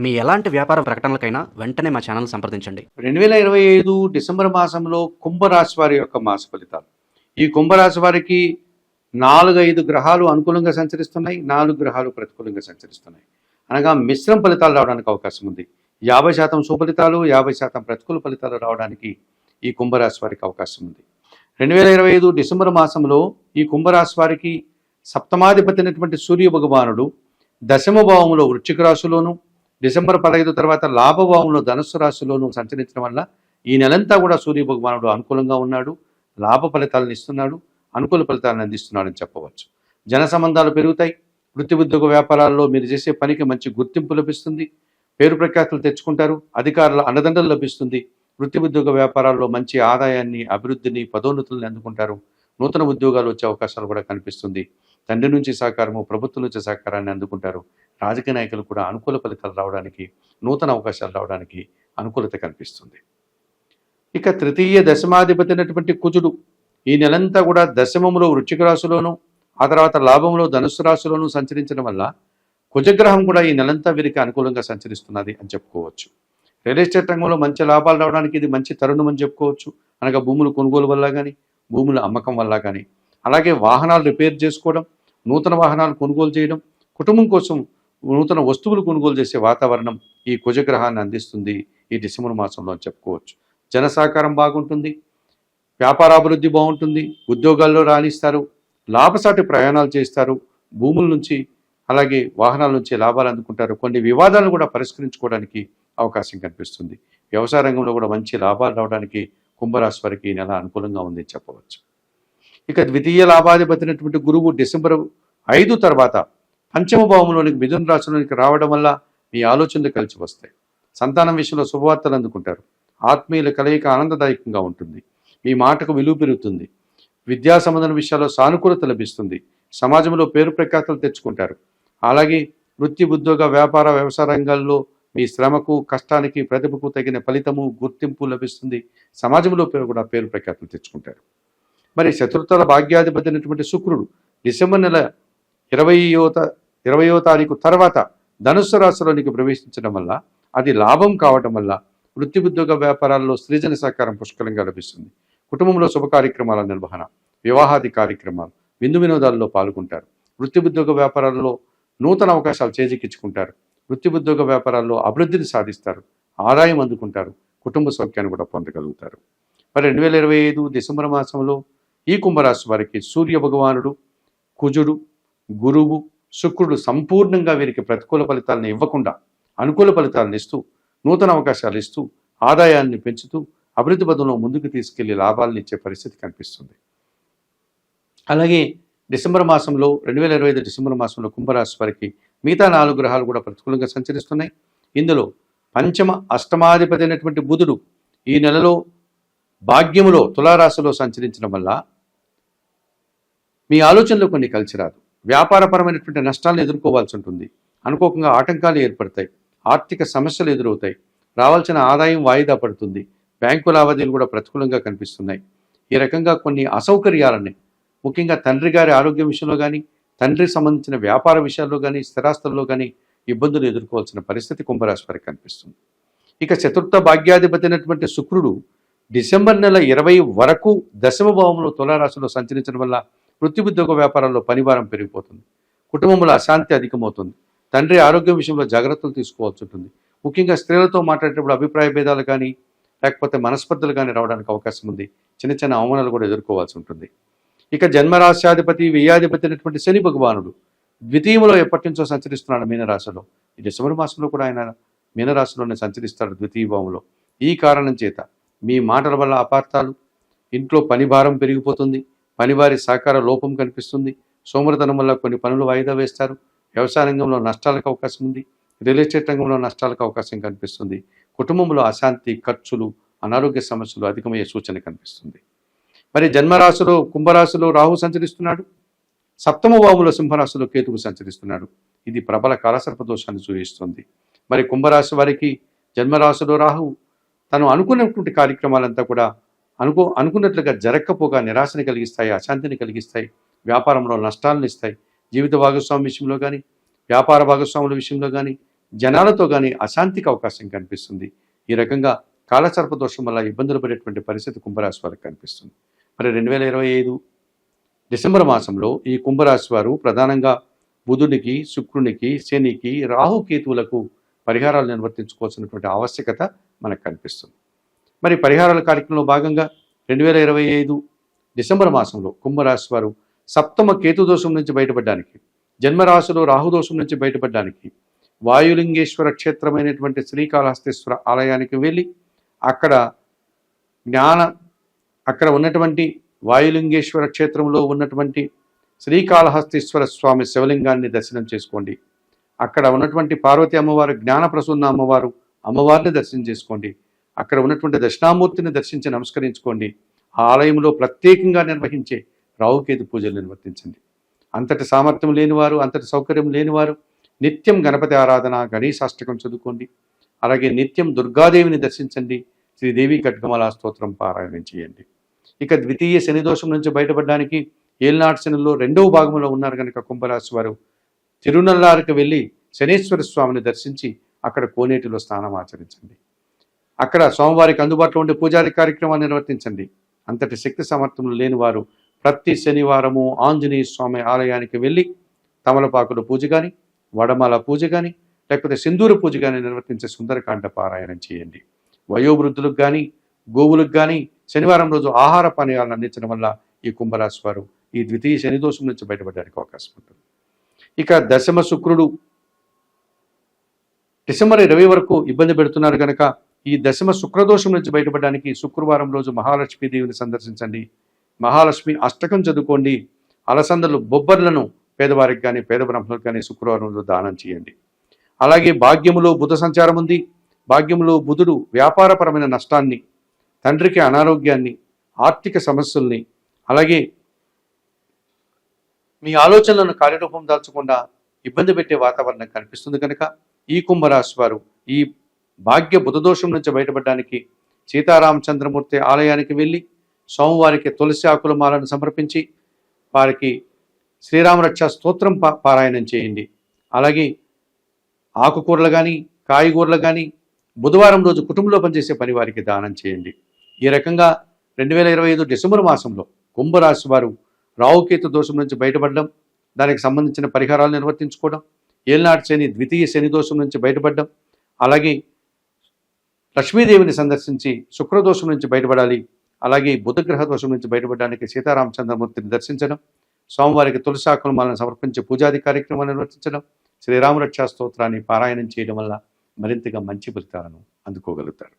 మీ ఎలాంటి వ్యాపార ప్రకటనలకైనా వెంటనే మా ఛానల్ సంప్రదించండి. 2025 డిసెంబర్ మాసంలో కుంభరాశి వారి యొక్క మాస ఫలితాలు. ఈ కుంభరాశి వారికి 4-5 గ్రహాలు అనుకూలంగా సంచరిస్తున్నాయి, 4 గ్రహాలు ప్రతికూలంగా సంచరిస్తున్నాయి. అనగా మిశ్రమ ఫలితాలు రావడానికి అవకాశం ఉంది. 50% సుఫలితాలు, 50% ప్రతికూల ఫలితాలు రావడానికి ఈ కుంభరాశి వారికి అవకాశం ఉంది. 2025 డిసెంబర్ మాసంలో ఈ కుంభరాశి వారికి సప్తమాధిపతి అయినటువంటి సూర్య భగవానుడు దశమ భావంలో వృశ్చిక రాశిలోను, డిసెంబర్ 15 తర్వాత లాభభావంలో ధనుస్సు రాశిలోను సంచరించడం వల్ల ఈ నెలంతా కూడా సూర్య భగవానుడు అనుకూలంగా ఉన్నాడు, లాభ ఫలితాలను ఇస్తున్నాడు, అనుకూల ఫలితాలను అందిస్తున్నాడని చెప్పవచ్చు. జన సంబంధాలు పెరుగుతాయి. వృత్తి ఉద్యోగ వ్యాపారాల్లో మీరు చేసే పనికి మంచి గుర్తింపు లభిస్తుంది, పేరు ప్రఖ్యాతులు తెచ్చుకుంటారు, అధికారుల అండదండలు లభిస్తుంది. వృత్తి ఉద్యోగ వ్యాపారాల్లో మంచి ఆదాయాన్ని, అభివృద్ధిని, పదోన్నతులను అందుకుంటారు. నూతన ఉద్యోగాలు వచ్చే అవకాశాలు కూడా కనిపిస్తుంది. తండ్రి నుంచి సహకారము, ప్రభుత్వం నుంచి సహకారాన్ని అందుకుంటారు. రాజకీయ నాయకులు కూడా అనుకూల ఫలితాలు రావడానికి, నూతన అవకాశాలు రావడానికి అనుకూలత కనిపిస్తుంది. ఇక తృతీయ దశమాధిపతి అయినటువంటి కుజుడు ఈ నెలంతా కూడా దశమంలో వృశ్చిక రాశిలోను, ఆ తర్వాత లాభంలో ధనుస్సు రాశిలోను సంచరించడం వల్ల కుజగ్రహం కూడా ఈ నెలంతా వీరికి అనుకూలంగా సంచరిస్తున్నది అని చెప్పుకోవచ్చు. రియల్ ఎస్టేట్ రంగంలో మంచి లాభాలు రావడానికి ఇది మంచి తరుణం అని చెప్పుకోవచ్చు. అనగా భూములు కొనుగోలు వల్ల కానీ, భూముల అమ్మకం వల్ల కానీ, అలాగే వాహనాలు రిపేర్ చేసుకోవడం, నూతన వాహనాలు కొనుగోలు చేయడం, కుటుంబం కోసం నూతన వస్తువులు కొనుగోలు చేసే వాతావరణం ఈ కుజగ్రహాన్ని అందిస్తుంది ఈ డిసెంబర్ మాసంలో అని చెప్పుకోవచ్చు. జన సహకారం బాగుంటుంది, వ్యాపారాభివృద్ధి బాగుంటుంది, ఉద్యోగాల్లో రాణిస్తారు, లాభసాటి ప్రయాణాలు చేస్తారు, భూముల నుంచి అలాగే వాహనాల నుంచి లాభాలు అందుకుంటారు. కొన్ని వివాదాలను కూడా పరిష్కరించుకోవడానికి అవకాశం కనిపిస్తుంది. వ్యవసాయ రంగంలో కూడా మంచి లాభాలు రావడానికి కుంభరాశి వారికి ఈ నెల అనుకూలంగా ఉందని చెప్పవచ్చు. ఇక ద్వితీయ లాభాధిపతి అయినటువంటి గురువు డిసెంబర్ 5 తర్వాత పంచమ భావంలోనికి మిథున రాశిలోనికి రావడం వల్ల మీ ఆలోచనలు కలిసి వస్తాయి. సంతానం విషయంలో శుభవార్తలు అందుకుంటారు. ఆత్మీయుల కలయిక ఆనందదాయకంగా ఉంటుంది. మీ మాటకు విలువ పెరుగుతుంది. విద్యా సంబంధం విషయాల్లో సానుకూలత లభిస్తుంది. సమాజంలో పేరు ప్రఖ్యాతలు తెచ్చుకుంటారు. అలాగే వృత్తి ఉద్యోగ వ్యాపార వ్యవసాయ రంగాల్లో మీ శ్రమకు, కష్టానికి, ప్రతిభకు తగిన ఫలితము, గుర్తింపు లభిస్తుంది. సమాజంలో కూడా పేరు ప్రఖ్యాతలు తెచ్చుకుంటారు. మరి చతుర్థ భాగ్యాధిపతి అయినటువంటి శుక్రుడు డిసెంబర్ నెల 20వ తారీఖు తర్వాత ధనుస్సు రాశిలోనికి ప్రవేశించడం వల్ల అది లాభం కావడం వల్ల వృత్తి ఉద్యోగ వ్యాపారాల్లో సృజన సహకారం పుష్కలంగా లభిస్తుంది. కుటుంబంలో శుభ కార్యక్రమాల నిర్వహణ, వివాహాది కార్యక్రమాలు, విందు వినోదాల్లో పాల్గొంటారు. వృత్తి ఉద్యోగ వ్యాపారాల్లో నూతన అవకాశాలు చేజిక్కించుకుంటారు. వృత్తి ఉద్యోగ వ్యాపారాల్లో అభివృద్ధిని సాధిస్తారు, ఆదాయం అందుకుంటారు, కుటుంబ సౌఖ్యాన్ని కూడా పొందగలుగుతారు. మరి 2025 డిసెంబర్ మాసంలో ఈ కుంభరాశి వారికి సూర్య భగవానుడు, కుజుడు, గురువు, శుక్రుడు సంపూర్ణంగా వీరికి ప్రతికూల ఫలితాలను ఇవ్వకుండా అనుకూల ఫలితాలను ఇస్తూ, నూతన అవకాశాలు ఇస్తూ, ఆదాయాన్ని పెంచుతూ, అభివృద్ధి పదంలో ముందుకు తీసుకెళ్లి లాభాలను ఇచ్చే పరిస్థితి కనిపిస్తుంది. అలాగే డిసెంబర్ మాసంలో 2025 డిసెంబర్ మాసంలో కుంభరాశి వారికి మిగతా 4 గ్రహాలు కూడా ప్రతికూలంగా సంచరిస్తున్నాయి. ఇందులో పంచమ అష్టమాధిపతి అయినటువంటి బుధుడు ఈ నెలలో భాగ్యములో తులారాశిలో సంచరించడం వల్ల మీ ఆలోచనలు కొన్ని కలిసి రాదు. వ్యాపారపరమైనటువంటి నష్టాలను ఎదుర్కోవాల్సి ఉంటుంది. అనుకోకుండా ఆటంకాలు ఏర్పడతాయి, ఆర్థిక సమస్యలు ఎదురవుతాయి, రావాల్సిన ఆదాయం వాయిదా పడుతుంది, బ్యాంకు లావాదేవీలు కూడా ప్రతికూలంగా కనిపిస్తున్నాయి. ఈ రకంగా కొన్ని అసౌకర్యాలని, ముఖ్యంగా తండ్రి గారి ఆరోగ్యం విషయంలో కానీ, తండ్రికి సంబంధించిన వ్యాపార విషయాల్లో కానీ, స్థిరాస్తుల్లో కానీ ఇబ్బందులు ఎదుర్కోవాల్సిన పరిస్థితి కుంభరాశి వారికి కనిపిస్తుంది. ఇక చతుర్థ భాగ్యాధిపతి అయినటువంటి శుక్రుడు డిసెంబర్ నెల 20 వరకు దశమ భావంలో తులారాశిలో సంచరించడం వల్ల వృత్తి ఉద్యోగ వ్యాపారాల్లో పనిభారం పెరిగిపోతుంది. కుటుంబంలో అశాంతి అధికమవుతుంది. తండ్రి ఆరోగ్యం విషయంలో జాగ్రత్తలు తీసుకోవాల్సి ఉంటుంది. ముఖ్యంగా స్త్రీలతో మాట్లాడేటప్పుడు అభిప్రాయ భేదాలు కానీ, లేకపోతే మనస్పర్ధలు కానీ రావడానికి అవకాశం ఉంది. చిన్న చిన్న అవమానాలు కూడా ఎదుర్కోవాల్సి ఉంటుంది. ఇక జన్మరాశ్యాధిపతి, వ్యయాధిపతి అయినటువంటి శని భగవానుడు ద్వితీయంలో ఎప్పటి నుంచో సంచరిస్తున్నాడు మీనరాశిలో. ఈ డిసెంబర్ మాసంలో కూడా ఆయన మీనరాశిలోనే సంచరిస్తాడు ద్వితీయ భావంలో. ఈ కారణం చేత మీ మాటల వల్ల అపార్థాలు, ఇంట్లో పని భారం పెరిగిపోతుంది, పనివారి సహకార లోపం కనిపిస్తుంది, సోమరితనం వల్ల కొన్ని పనులు వాయిదా వేస్తారు, వ్యవసాయ రంగంలో నష్టాలకు అవకాశం ఉంది, రియల్ ఎస్టేట్ రంగంలో నష్టాలకు అవకాశం కనిపిస్తుంది, కుటుంబంలో అశాంతి, ఖర్చులు, అనారోగ్య సమస్యలు అధికమయ్యే సూచన కనిపిస్తుంది. మరి జన్మరాశిలో కుంభరాశిలో రాహు సంచరిస్తున్నాడు, సప్తమ భావంలో సింహరాశిలో కేతువు సంచరిస్తున్నాడు. ఇది ప్రబల కాలసర్ప దోషాన్ని సూచిస్తుంది. మరి కుంభరాశి వారికి జన్మరాశిలో రాహు తను అనుకున్నటువంటి కార్యక్రమాలంతా కూడా అనుకున్నట్లుగా జరగకపోగా నిరాశని కలిగిస్తాయి, అశాంతిని కలిగిస్తాయి, వ్యాపారంలో నష్టాలను ఇస్తాయి. జీవిత భాగస్వామి విషయంలో కానీ, వ్యాపార భాగస్వాముల విషయంలో కానీ, జనాలతో కానీ అశాంతికి అవకాశం కనిపిస్తుంది. ఈ రకంగా కాలసర్ప దోషం వల్ల ఇబ్బందులు పడేటువంటి పరిస్థితి కుంభరాశి వారికి కనిపిస్తుంది. మరి 2025 డిసెంబర్ మాసంలో ఈ కుంభరాశి వారు ప్రధానంగా బుధునికి, శుక్రునికి, శనికి, రాహుకేతువులకు పరిహారాలు నిర్వర్తించుకోవాల్సినటువంటి ఆవశ్యకత మనకు కనిపిస్తుంది. మరి పరిహారాల కార్యక్రమంలో భాగంగా 2025 డిసెంబర్ మాసంలో కుంభరాశి వారు సప్తమ కేతు దోషం నుంచి బయటపడడానికి, జన్మరాశిలో రాహుదోషం నుంచి బయటపడడానికి వాయులింగేశ్వర క్షేత్రమైనటువంటి శ్రీకాళహస్తీశ్వర ఆలయానికి వెళ్ళి అక్కడ ఉన్నటువంటి వాయులింగేశ్వర క్షేత్రంలో ఉన్నటువంటి శ్రీకాళహస్తీశ్వర స్వామి శివలింగాన్ని దర్శనం చేసుకోండి. అక్కడ ఉన్నటువంటి పార్వతీ అమ్మవారు, జ్ఞానప్రసూన్న అమ్మవారిని దర్శనం చేసుకోండి. అక్కడ ఉన్నటువంటి దక్షిణామూర్తిని దర్శించి నమస్కరించుకోండి. ఆ ఆలయంలో ప్రత్యేకంగా నిర్వహించే రాహుకేతు పూజలు నిర్వర్తించండి. అంతటి సామర్థ్యం లేనివారు, అంతటి సౌకర్యం లేనివారు నిత్యం గణపతి ఆరాధన, గణేశాష్టకం చదువుకోండి. అలాగే నిత్యం దుర్గాదేవిని దర్శించండి. శ్రీదేవి ఖడ్గమాల స్తోత్రం పారాయణం చేయండి. ఇక ద్వితీయ శని దోషం నుంచి బయటపడడానికి ఏలినాటి శనిలో 2వ భాగంలో ఉన్నారు కనుక కుంభరాశి వారు తిరునల్లారికి వెళ్ళి శనేశ్వర స్వామిని దర్శించి అక్కడ కోనేటిలో స్నానం ఆచరించండి. అక్కడ స్వామివారికి అందుబాటులో ఉండే పూజాది కార్యక్రమాలు నిర్వర్తించండి. అంతటి శక్తి సామర్థ్యం లేని వారు ప్రతి శనివారము ఆంజనేయ స్వామి ఆలయానికి వెళ్ళి తమలపాకుల పూజ కానీ, వడమాల పూజ కానీ, లేకపోతే సింధూర పూజ కానీ నిర్వర్తించే సుందరకాండ పారాయణం చేయండి. వయోవృద్ధులకు కానీ, గోవులకు కానీ శనివారం రోజు ఆహార పానీయాలను అందించడం వల్ల ఈ కుంభరాశి వారు ఈ ద్వితీయ శని దోషం నుంచి బయటపడడానికి అవకాశం ఉంటుంది. ఇక దశమ శుక్రుడు డిసెంబర్ 20 వరకు ఇబ్బంది పెడుతున్నారు కనుక ఈ దశమ శుక్రదోషం నుంచి బయటపడడానికి శుక్రవారం రోజు మహాలక్ష్మీదేవిని సందర్శించండి. మహాలక్ష్మి అష్టకం చదువుకోండి. అలసందలు, బొబ్బర్లను పేదవారికి కానీ, పేద బ్రాహ్మణులకు కానీ శుక్రవారం రోజు దానం చేయండి. అలాగే భాగ్యములో బుధ సంచారం ఉంది. భాగ్యములో బుధుడు వ్యాపారపరమైన నష్టాన్ని, తండ్రికి అనారోగ్యాన్ని, ఆర్థిక సమస్యల్ని, అలాగే మీ ఆలోచనలను కార్యరూపం దాల్చకుండా ఇబ్బంది పెట్టే వాతావరణం కనిపిస్తుంది కనుక ఈ కుంభరాశి వారు ఈ భాగ్య బుధదోషం నుంచి బయటపడడానికి సీతారామచంద్రమూర్తి ఆలయానికి వెళ్ళి సోమవారికి తులసి ఆకుల మాలను సమర్పించి వారికి శ్రీరామరక్ష స్తోత్రం పారాయణం చేయండి. అలాగే ఆకుకూరలు కానీ, కాయగూరలు కానీ బుధవారం రోజు కుటుంబంలో పనిచేసే పని వారికి దానం చేయండి. ఈ రకంగా 2025 డిసెంబర్ మాసంలో కుంభరాశి వారు రాహుకేతు దోషం నుంచి బయటపడడం, దానికి సంబంధించిన పరిహారాలు నిర్వర్తించుకోవడం, ఏలినాటి శని ద్వితీయ శని దోషం నుంచి బయటపడడం, అలాగే లక్ష్మీదేవిని సందర్శించి శుక్రదోషం నుంచి బయటపడాలి. అలాగే బుధగ్రహ దోషం నుంచి బయటపడడానికి సీతారామచంద్రమూర్తిని దర్శించడం, సోమవారికి తులసాకుల మాలను సమర్పించి పూజాది కార్యక్రమాలు నిర్వర్తించడం, శ్రీరామరక్షా స్తోత్రాన్ని పారాయణం చేయడం వల్ల మరింతగా మంచి ఫలితాలను అందుకోగలుగుతారు.